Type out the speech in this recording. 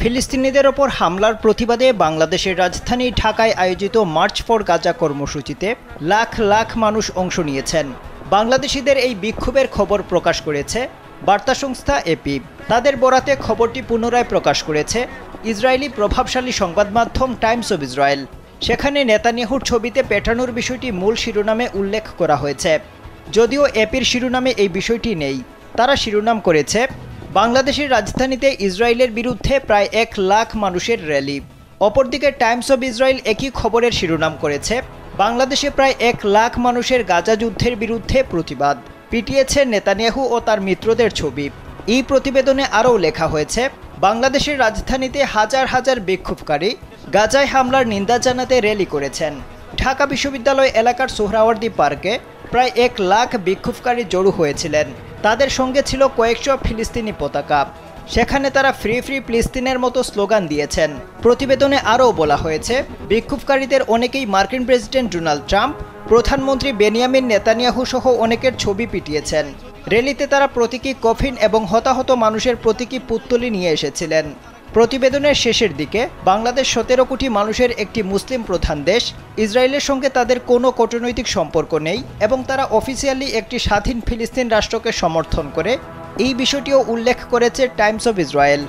ফিলিস্তিনিদের ওপর হামলার প্রতিবাদে বাংলাদেশের রাজধানী ঢাকায় আয়োজিত মার্চ ফর গাজা কর্মসূচিতে লাখ লাখ মানুষ অংশ নিয়েছেন। বাংলাদেশিদের এই বিক্ষোভের খবর প্রকাশ করেছে বার্তা সংস্থা এপি। তাদের বরাতে খবরটি পুনরায় প্রকাশ করেছে ইসরায়েলি প্রভাবশালী সংবাদ মাধ্যম টাইমস অব ইসরায়েল। সেখানে নেতানিয়াহুর ছবিতে পেটানোর বিষয়টি মূল শিরোনামে উল্লেখ করা হয়েছে। যদিও এপির শিরোনামে এই বিষয়টি নেই, তারা শিরোনাম করেছে বাংলাদেশের রাজধানীতে ইসরায়েলের বিরুদ্ধে প্রায় 1 লাখ মানুষের র্যালি। অপরদিকে টাইমস অব ইসরায়েল একই খবরের শিরোনাম করেছে বাংলাদেশে প্রায় 1 লাখ মানুষের গাজা যুদ্ধের বিরুদ্ধে প্রতিবাদ, পিটিয়েছে নেতানিয়াহু ও তার মিত্রদের ছবি। এই প্রতিবেদনে আরও লেখা হয়েছে বাংলাদেশের রাজধানীতে হাজার হাজার বিক্ষোভকারী গাজায় হামলার নিন্দা জানাতে র্যালি করেছেন। ঢাকা বিশ্ববিদ্যালয় এলাকার সোহরাওয়ার্দী পার্কে প্রায় 1 লাখ বিক্ষোভকারী জড়ো হয়েছিলেন। তাদের সঙ্গে ছিল কয়েকশো ফিলিস্তিনি পতাকা। সেখানে তারা ফ্রি ফ্রি ফিলিস্তিনের মতো স্লোগান দিয়েছেন। প্রতিবেদনে আরও বলা হয়েছে বিক্ষোভকারীদের অনেকেই মার্কিন প্রেসিডেন্ট ডোনাল্ড ট্রাম্প, প্রধানমন্ত্রী বেনিয়ামিন নেতানিয়াহু সহ অনেকের ছবি পিটিয়েছেন। র্যালিতে তারা প্রতীকী কফিন এবং হতাহত মানুষের প্রতীকী পুত্তলি নিয়ে এসেছিলেন। প্রতিবেদনের শেষের দিকে বাংলাদেশ 17 কোটি মানুষের একটি মুসলিম প্রধান দেশ, ইসরায়েলের সঙ্গে তাদের কোনো কূটনৈতিক সম্পর্ক নেই এবং তারা অফিসিয়ালি একটি স্বাধীন ফিলিস্তিন রাষ্ট্রকে সমর্থন করে, এই বিষয়টিও উল্লেখ করেছে টাইমস অব ইসরায়েল।